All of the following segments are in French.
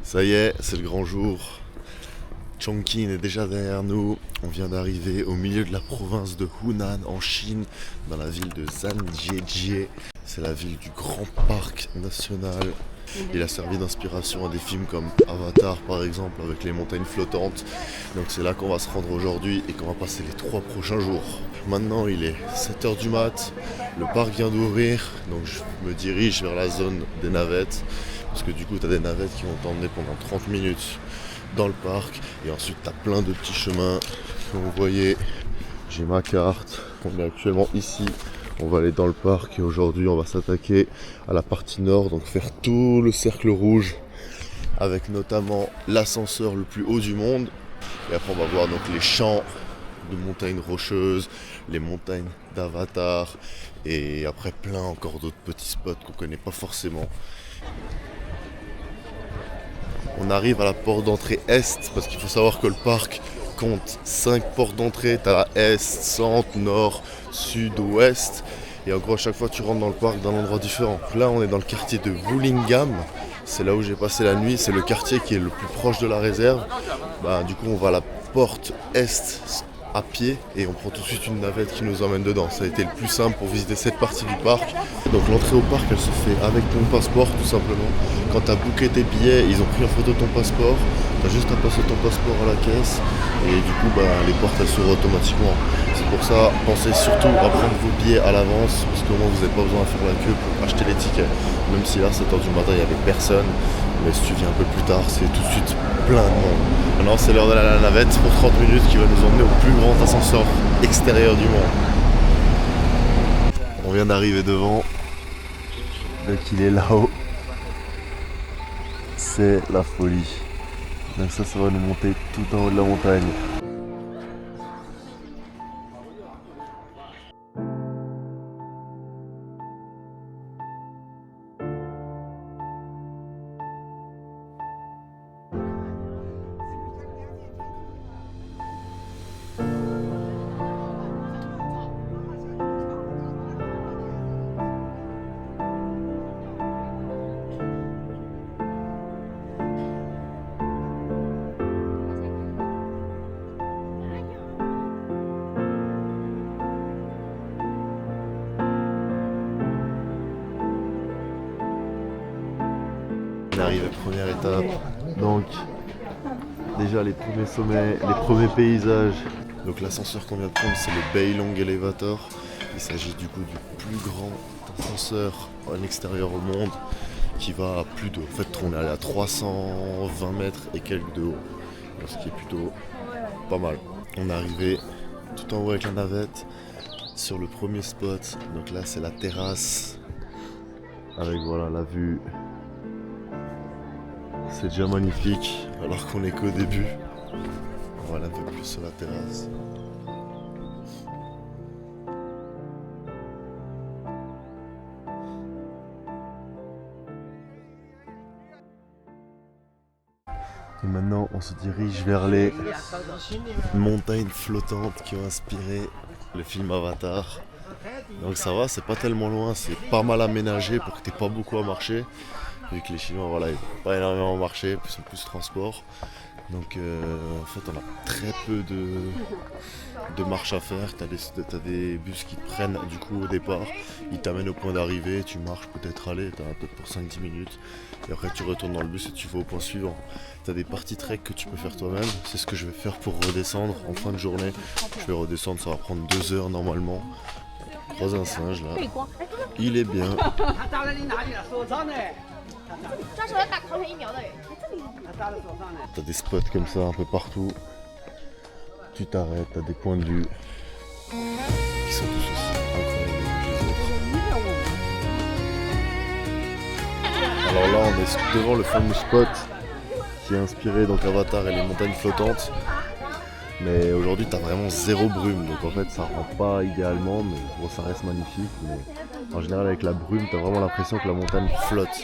Ça y est, c'est le grand jour. Chongqing est déjà derrière nous. On vient d'arriver au milieu de la province de Hunan en Chine, dans la ville de Zhangjiajie. C'est la ville du grand parc national. Il a servi d'inspiration à des films comme Avatar par exemple, avec les montagnes flottantes. Donc c'est là qu'on va se rendre aujourd'hui et qu'on va passer les 3 prochains jours. Maintenant il est 7h du mat, le parc vient d'ouvrir, donc je me dirige vers la zone des navettes. Parce que du coup tu as des navettes qui vont t'emmener pendant 30 minutes dans le parc. Et ensuite tu as plein de petits chemins. Comme vous voyez, j'ai ma carte. On est actuellement ici. On va aller dans le parc et aujourd'hui on va s'attaquer à la partie nord, donc faire tout le cercle rouge avec notamment l'ascenseur le plus haut du monde. Et après on va voir donc les champs de montagnes rocheuses, les montagnes d'Avatar et après plein encore d'autres petits spots qu'on connaît pas forcément. On arrive à la porte d'entrée est parce qu'il faut savoir que le parc compte 5 portes d'entrée. Tu as la est, centre, nord, sud, ouest. Et en gros à chaque fois tu rentres dans le parc d'un endroit différent. Là on est dans le quartier de Wulingham. C'est là où j'ai passé la nuit. C'est le quartier qui est le plus proche de la réserve. Du coup on va à la porte est à pied et on prend tout de suite une navette qui nous emmène dedans. Ça a été le plus simple pour visiter cette partie du parc. Donc l'entrée au parc elle se fait avec ton passeport tout simplement. Quand tu as booké tes billets, ils ont pris en photo ton passeport. Tu as juste à passer ton passeport à la caisse et du coup les portes elles s'ouvrent automatiquement. C'est pour ça, pensez surtout à prendre vos billets à l'avance parce qu'au moins vous n'avez pas besoin de faire la queue pour acheter les tickets. Même si là 7h du matin il n'y avait personne, mais si tu viens un peu plus tard c'est tout de suite plein de monde. Maintenant c'est l'heure d'aller à la navette pour 30 minutes qui va nous emmener au plus grand ascenseur extérieur du monde. On vient d'arriver devant, donc il est là-haut. C'est la folie. Donc ça va nous monter tout en haut de la montagne. On arrive à la première étape, donc déjà les premiers sommets, les premiers paysages. Donc l'ascenseur qu'on vient de prendre c'est le Beilong Elevator. Il s'agit du coup du plus grand ascenseur en extérieur au monde qui va à plus de... En fait on est allé à 320 mètres et quelques de haut, ce qui est plutôt pas mal. On est arrivé tout en haut avec la navette sur le premier spot. Donc là c'est la terrasse avec voilà la vue. C'est déjà magnifique alors qu'on est qu'au début. On va aller un peu plus sur la terrasse. Et maintenant on se dirige vers les montagnes flottantes qui ont inspiré le film Avatar. Donc ça va, c'est pas tellement loin, c'est pas mal aménagé pour que t'aies pas beaucoup à marcher. Vu que les Chinois, voilà, ils n'ont pas énormément marché, ils sont plus transport. Donc en fait on a très peu de marche à faire. T'as des bus qui te prennent du coup au départ, ils t'amènent au point d'arrivée, tu marches peut-être aller, t'en as peut-être pour 5-10 minutes. Et après tu retournes dans le bus et tu vas au point suivant. T'as des parties trek que tu peux faire toi-même, c'est ce que je vais faire pour redescendre en fin de journée. Je vais redescendre, ça va prendre 2 heures normalement. Croise un singe là, il est bien. T'as des spots comme ça un peu partout. Tu t'arrêtes, t'as des points de vue qui sont tous aussi incroyables que les autres. Alors là on est devant le fameux spot qui est inspiré donc Avatar et les montagnes flottantes. Mais aujourd'hui t'as vraiment zéro brume, donc en fait ça rend pas idéalement, mais bon ça reste magnifique. Mais en général avec la brume t'as vraiment l'impression que la montagne flotte.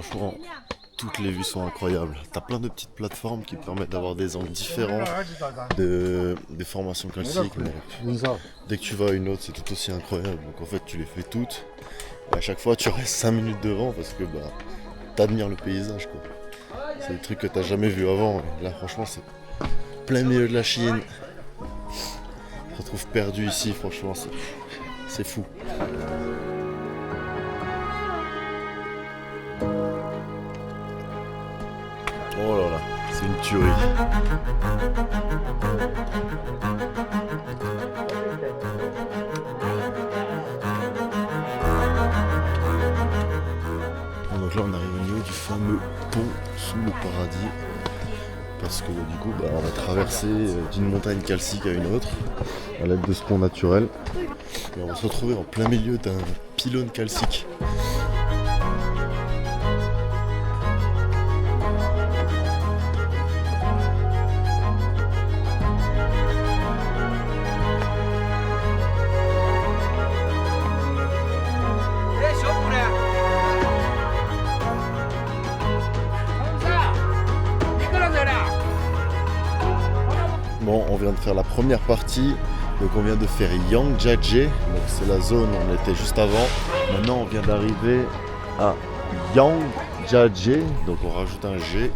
franchement, toutes les vues sont incroyables. T'as plein de petites plateformes qui permettent d'avoir des angles différents des formations calciques. Mais dès que tu vas à une autre, c'est tout aussi incroyable. Donc en fait, tu les fais toutes. Et à chaque fois, tu restes 5 minutes devant parce que t'admires le paysage, quoi. C'est des trucs que t'as jamais vu avant. Et là, franchement, c'est plein milieu de la Chine. On se retrouve perdu ici, franchement, c'est fou. Oh là là, c'est une tuerie. Donc là on arrive au niveau du fameux pont sous le paradis. Parce que du coup on va traverser d'une montagne calcique à une autre à l'aide de ce pont naturel. Et on va se retrouver en plein milieu d'un pylône calcique. Bon, on vient de faire la première partie, donc on vient de faire Yangjiajie, donc c'est la zone où on était juste avant. Maintenant on vient d'arriver à Yangjiajie, donc on rajoute un G.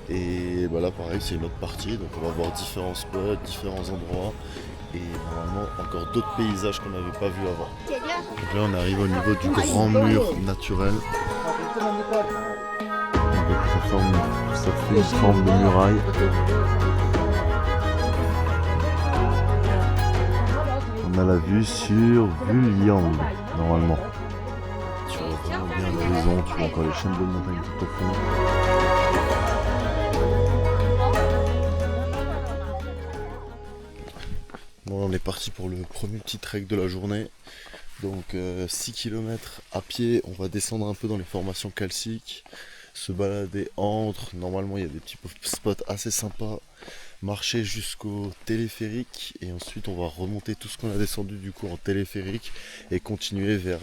Et là pareil c'est une autre partie, donc on va voir différents spots, différents endroits et normalement encore d'autres paysages qu'on n'avait pas vus avant. Donc là on arrive au niveau du grand mur naturel. Donc ça fait une forme de muraille. On a la vue sur Wuliang, normalement. Tu vois vraiment bien l'horizon, tu vois encore les chaînes de montagne tout au fond. Bon, on est parti pour le premier petit trek de la journée. Donc 6 km à pied, on va descendre un peu dans les formations calciques, se balader entre, normalement il y a des petits spots assez sympas. Marcher jusqu'au téléphérique et ensuite on va remonter tout ce qu'on a descendu du coup en téléphérique et continuer vers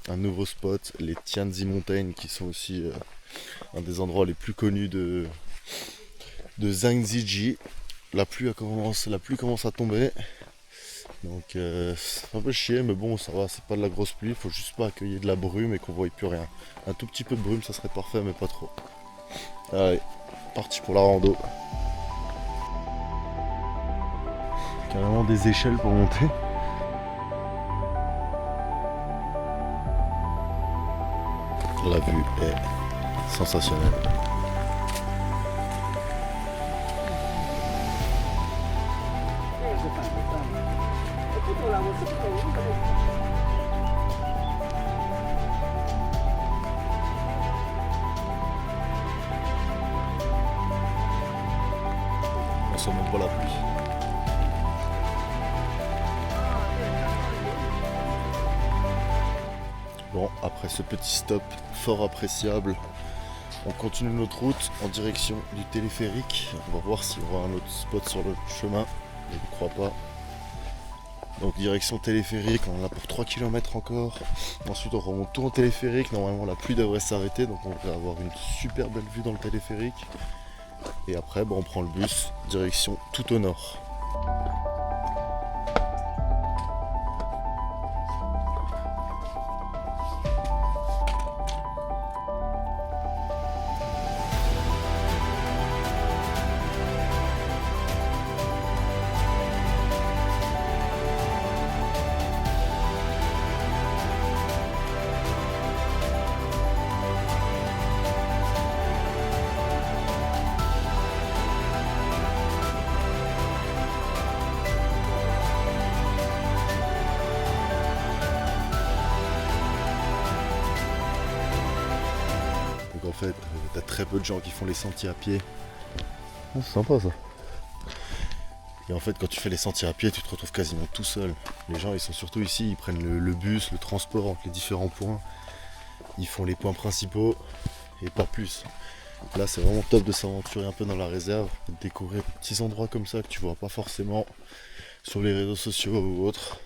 un nouveau spot, les Tianzi Mountains qui sont aussi un des endroits les plus connus de Zhangzhiji. La pluie commence à tomber, donc c'est un peu chier mais bon ça va, c'est pas de la grosse pluie, faut juste pas accueillir de la brume et qu'on voie plus rien. Un tout petit peu de brume ça serait parfait mais pas trop. Allez, parti pour la rando. Carrément des échelles pour monter. La vue est sensationnelle. On sent même pas la pluie. Bon, après ce petit stop fort appréciable, on continue notre route en direction du téléphérique. On va voir s'il y aura un autre spot sur le chemin, je ne crois pas. Donc direction téléphérique, on en a pour 3 km encore. Ensuite on remonte tout en téléphérique, normalement la pluie devrait s'arrêter, donc on va avoir une super belle vue dans le téléphérique. Et après on prend le bus, direction tout au nord. En fait, t'as très peu de gens qui font les sentiers à pied. Oh, c'est sympa ça. Et en fait, quand tu fais les sentiers à pied, tu te retrouves quasiment tout seul. Les gens, ils sont surtout ici, ils prennent le bus, le transport entre les différents points. Ils font les points principaux et pas plus. Là, c'est vraiment top de s'aventurer un peu dans la réserve, de découvrir des petits endroits comme ça que tu vois pas forcément sur les réseaux sociaux ou autres.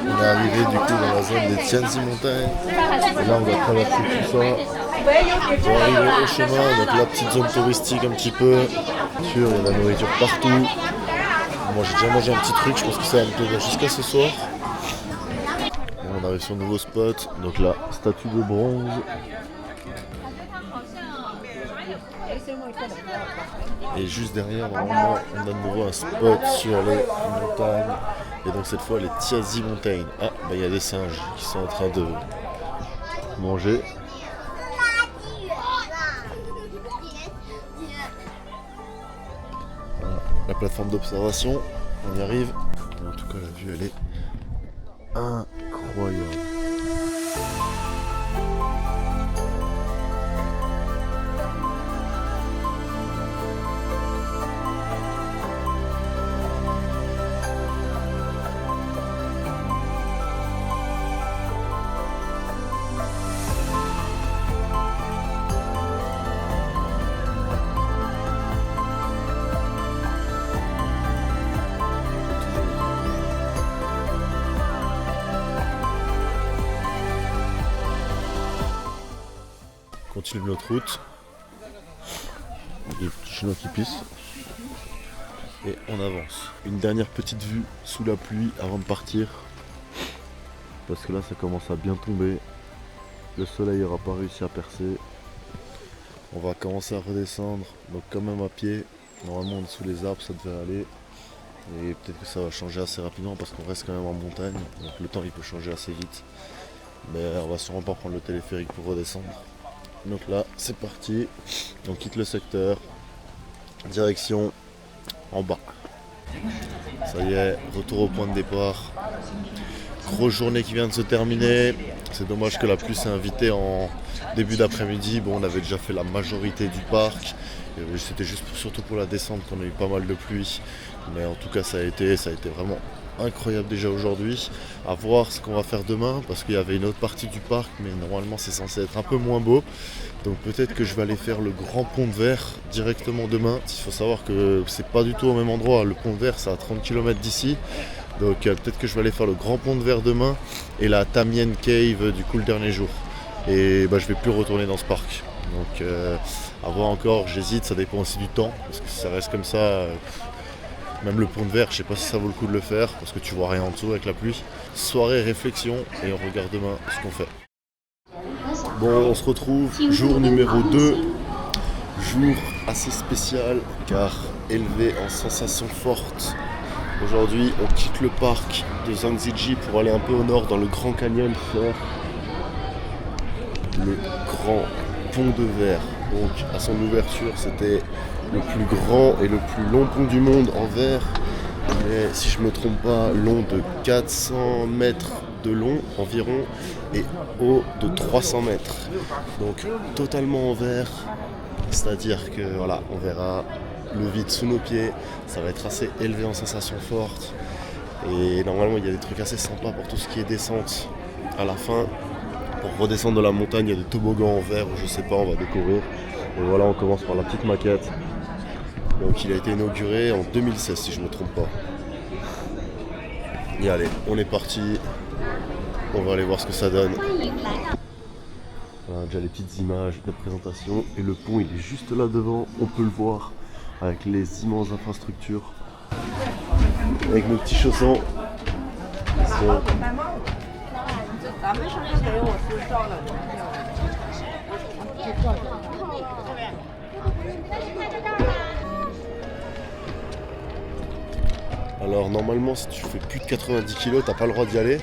On est arrivé du coup dans la zone des Tianzi Montagnes. Et là on va traverser tout ça. On va arriver au chemin, donc la petite zone touristique un petit peu. Il y a de la nourriture partout. Moi j'ai déjà mangé un petit truc, je pense que ça va me plaire jusqu'à ce soir. Et on arrive sur un nouveau spot, donc la statue de bronze. Et juste derrière, normalement, on a de nouveau un spot sur les montagnes. Et donc cette fois, les Tianzi Mountains. Ah, bah il y a des singes qui sont en train de manger. Voilà, la plateforme d'observation, on y arrive. En tout cas, la vue, elle est incroyable. Continue notre route. Des petits chinois qui pissent. Et on avance. Une dernière petite vue sous la pluie avant de partir. Parce que là ça commence à bien tomber. Le soleil n'aura pas réussi à percer. On va commencer à redescendre. Donc quand même à pied. Normalement en dessous les arbres ça devrait aller. Et peut-être que ça va changer assez rapidement parce qu'on reste quand même en montagne. Donc le temps il peut changer assez vite. Mais on va sûrement pas prendre le téléphérique pour redescendre. Donc là, c'est parti, on quitte le secteur, direction en bas. Ça y est, retour au point de départ. Grosse journée qui vient de se terminer. C'est dommage que la pluie s'est invitée en début d'après-midi. Bon, on avait déjà fait la majorité du parc. C'était juste surtout pour la descente qu'on a eu pas mal de pluie. Mais en tout cas, ça a été vraiment incroyable déjà aujourd'hui. À voir ce qu'on va faire demain parce qu'il y avait une autre partie du parc mais normalement c'est censé être un peu moins beau. Donc peut-être que je vais aller faire le grand pont de Verre directement demain. Il faut savoir que c'est pas du tout au même endroit. Le pont de Verre c'est à 30 km d'ici. Donc peut-être que je vais aller faire le grand pont de Verre demain et la Tamien Cave du coup le dernier jour. Et je vais plus retourner dans ce parc. Donc à voir encore, j'hésite, ça dépend aussi du temps parce que si ça reste comme ça. Même le pont de Verre, je sais pas si ça vaut le coup de le faire parce que tu vois rien en dessous avec la pluie. Soirée réflexion et on regarde demain ce qu'on fait. Bon, on se retrouve, jour numéro 2. Jour assez spécial car élevé en sensations fortes. Aujourd'hui, on quitte le parc de Zhangziji pour aller un peu au nord dans le Grand Canyon faire le grand pont de Verre. Donc à son ouverture, c'était le plus grand et le plus long pont du monde en verre. Mais si je me trompe pas, long de 400 mètres de long environ et haut de 300 mètres. Donc totalement en verre. C'est-à-dire que voilà, on verra le vide sous nos pieds. Ça va être assez élevé en sensations fortes. Et normalement, il y a des trucs assez sympas pour tout ce qui est descente à la fin. Pour redescendre de la montagne, il y a des toboggans en verre ou je sais pas, on va découvrir. Et voilà, on commence par la petite maquette. Donc il a été inauguré en 2016 si je ne me trompe pas. Et allez, on est parti. On va aller voir ce que ça donne. Voilà, déjà les petites images de présentation. Et le pont il est juste là devant, on peut le voir. Avec les immenses infrastructures. Avec nos petits chaussons. Alors normalement si tu fais plus de 90 kg t'as pas le droit d'y aller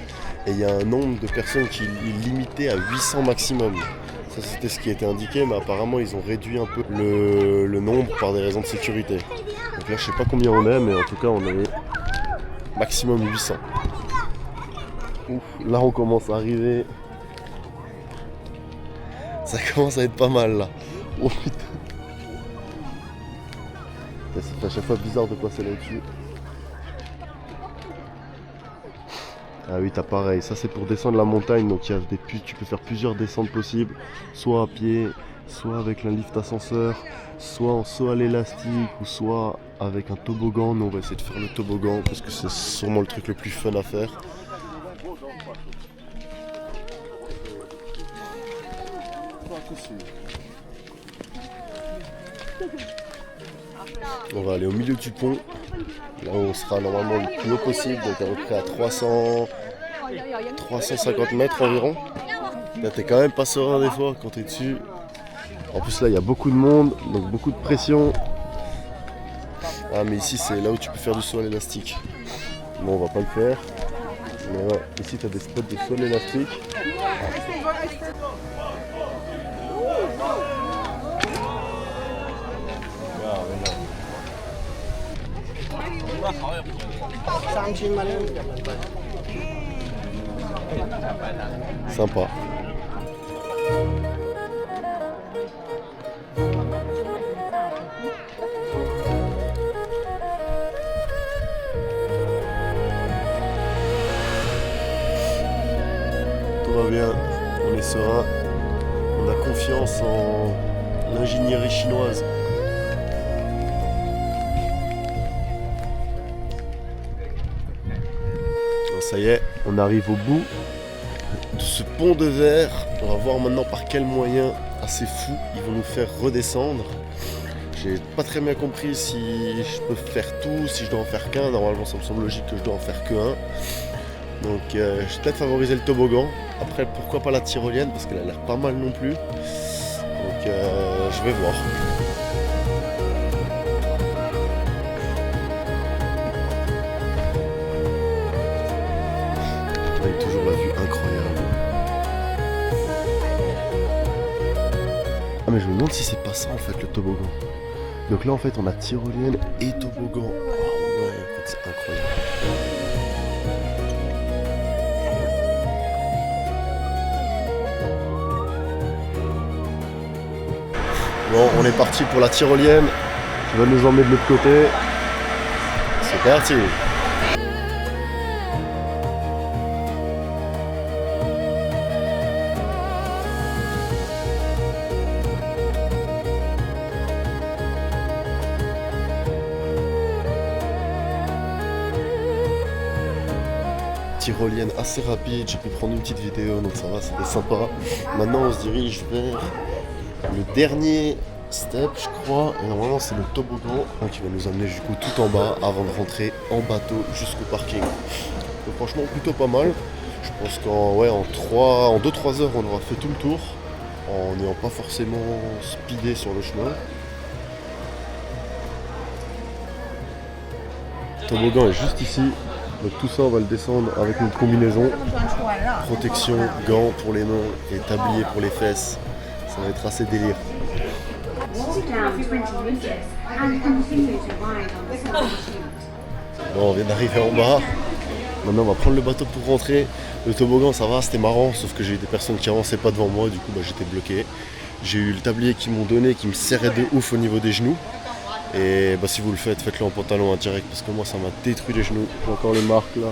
et il y a un nombre de personnes qui est limité à 800 maximum. Ça c'était ce qui était indiqué mais apparemment ils ont réduit un peu le nombre par des raisons de sécurité. Donc là je sais pas combien on est mais en tout cas on est maximum 800. Ouf, là on commence à arriver. Ça commence à être pas mal là. Oh putain. Ça fait à chaque fois bizarre de passer là-dessus. Ah oui, t'as pareil, ça c'est pour descendre la montagne, donc tu peux faire plusieurs descentes possibles, soit à pied, soit avec un lift ascenseur, soit en saut à l'élastique, ou soit avec un toboggan. Nous on va essayer de faire le toboggan, parce que c'est sûrement le truc le plus fun à faire. On va aller au milieu du pont, là où on sera normalement le plus haut possible, donc à peu près à 350 mètres environ. Là t'es quand même pas serein des fois quand t'es dessus. En plus là il y a beaucoup de monde, donc beaucoup de pression. Ah mais ici c'est là où tu peux faire du saut à l'élastique. Bon on va pas le faire. Mais ouais, ici t'as des spots de saut à l'élastique. Sympa. Tout va bien, on est serein, on a confiance en l'ingénierie chinoise. Ça y est, on arrive au bout de ce pont de verre. On va voir maintenant par quels moyens assez fous ils vont nous faire redescendre. J'ai pas très bien compris si je peux faire tout, si je dois en faire qu'un. Normalement ça me semble logique que je dois en faire que un. Donc je vais peut-être favoriser le toboggan. Après pourquoi pas la tyrolienne parce qu'elle a l'air pas mal non plus. Donc je vais voir. Avec toujours la vue incroyable. Ah mais je me demande si c'est pas ça en fait le toboggan. Donc là en fait on a tyrolienne et toboggan. Oh ouais en fait c'est incroyable. Bon on est parti pour la tyrolienne. Je vais nous emmener de l'autre côté. C'est parti. Tyrolienne assez rapide, j'ai pu prendre une petite vidéo donc ça va, c'était sympa. Maintenant on se dirige vers le dernier step je crois et normalement c'est le toboggan qui va nous amener du coup tout en bas avant de rentrer en bateau jusqu'au parking. Donc franchement plutôt pas mal. Je pense qu'en en 2-3 heures on aura fait tout le tour en n'ayant pas forcément speedé sur le chemin. Le toboggan est juste ici. Donc tout ça on va le descendre avec une combinaison, protection, gants pour les mains et tablier pour les fesses. Ça va être assez délire. Bon on vient d'arriver en bas. Maintenant on va prendre le bateau pour rentrer. Le toboggan ça va, c'était marrant, sauf que j'ai eu des personnes qui avançaient pas devant moi, du coup j'étais bloqué. J'ai eu le tablier qu'ils m'ont donné qui me serrait de ouf au niveau des genoux. Et si vous le faites, faites-le en pantalon direct parce que moi ça m'a détruit les genoux. J'ai encore les marques là.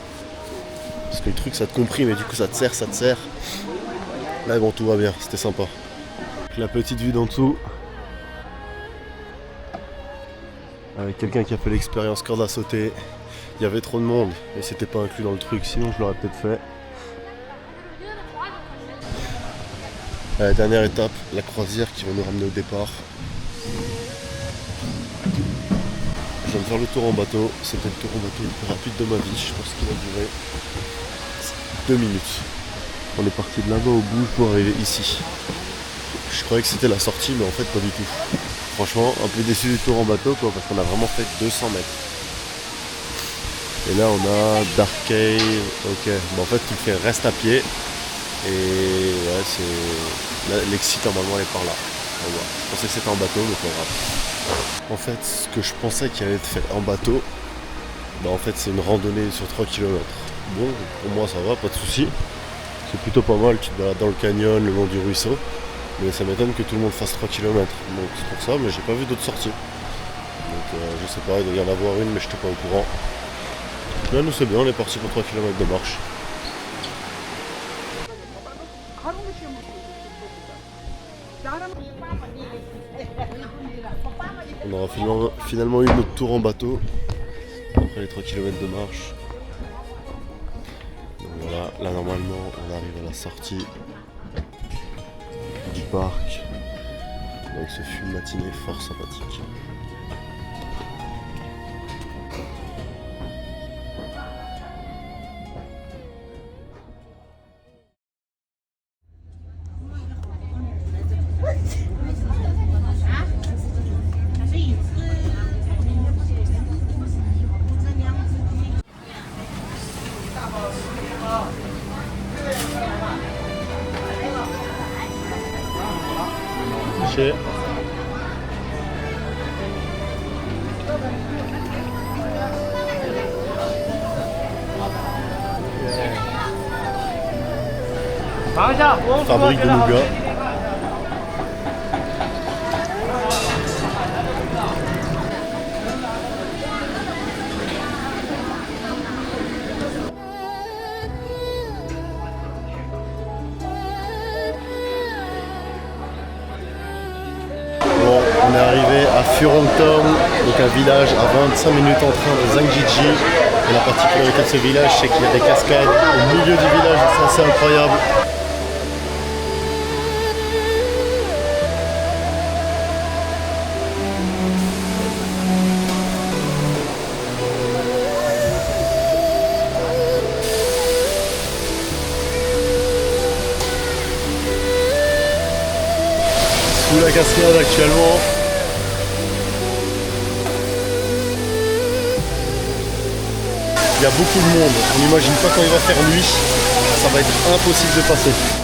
Parce que le truc ça te comprime et du coup ça te serre. Là bon tout va bien, c'était sympa. La petite vue d'en dessous. Avec quelqu'un qui a fait l'expérience corde à sauter. Il y avait trop de monde et c'était pas inclus dans le truc, sinon je l'aurais peut-être fait. Dernière étape, la croisière qui va nous ramener au départ. Je viens de faire le tour en bateau, c'était le tour en bateau le plus rapide de ma vie, je pense qu'il a duré 2 minutes. On est parti de là-bas au bout pour arriver ici. Je croyais que c'était la sortie mais en fait pas du tout. Franchement un peu déçu du tour en bateau quoi, parce qu'on a vraiment fait 200 mètres. Et là on a Dark Cave, ok, en fait tu fais reste à pied. Et ouais c'est... l'exit normalement elle est par là. Je pensais que c'était en bateau mais pas grave. En fait, ce que je pensais qu'il allait être fait en bateau, en fait c'est une randonnée sur 3 km. Bon, pour moi ça va, pas de soucis. C'est plutôt pas mal, tu te balades dans le canyon, le long du ruisseau. Mais ça m'étonne que tout le monde fasse 3 km. Donc c'est pour ça, mais j'ai pas vu d'autres sorties. Donc je sais pas, il doit y en avoir une, mais je n'étais pas au courant. Là nous c'est bien, on est parti pour 3 km de marche. On aura finalement eu notre tour en bateau après les 3 km de marche. Donc voilà, là normalement on arrive à la sortie du parc. Donc ce fut une matinée fort sympathique.谢谢。Fabrique de nougat. Bon, on est arrivé à Furongtong, donc un village à 25 minutes en train de Zhangjiajie. Et la particularité de ce village, c'est qu'il y a des cascades au milieu du village, c'est assez incroyable. Sous la cascade actuellement. Il y a beaucoup de monde. On n'imagine pas quand il va faire nuit, ça va être impossible de passer.